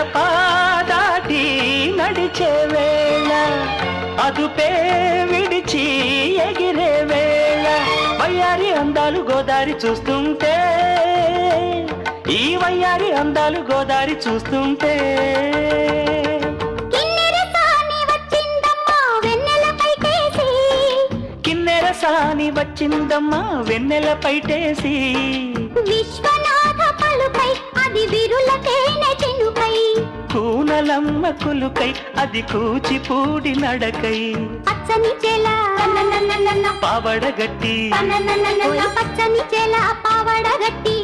గడప దాటి నడిచే వేళ అదుపే విడిచి ఎగిరే వేళ వయ్యారి అందాలు గోదారి చూస్తుంటే ఈ వయ్యారి అందాలు గోదారి చూస్తుంటే సాని వచ్చిందమ్మా వెన్నెల పైటేసి విశ్వనాథ పలుకై అది విరులకేనే చినుకై కూనలమ్మ కులుకై అది కూచిపూడి నడకై పచ్చని చెల పావడగట్టి పచ్చని చెల పావడగట్టి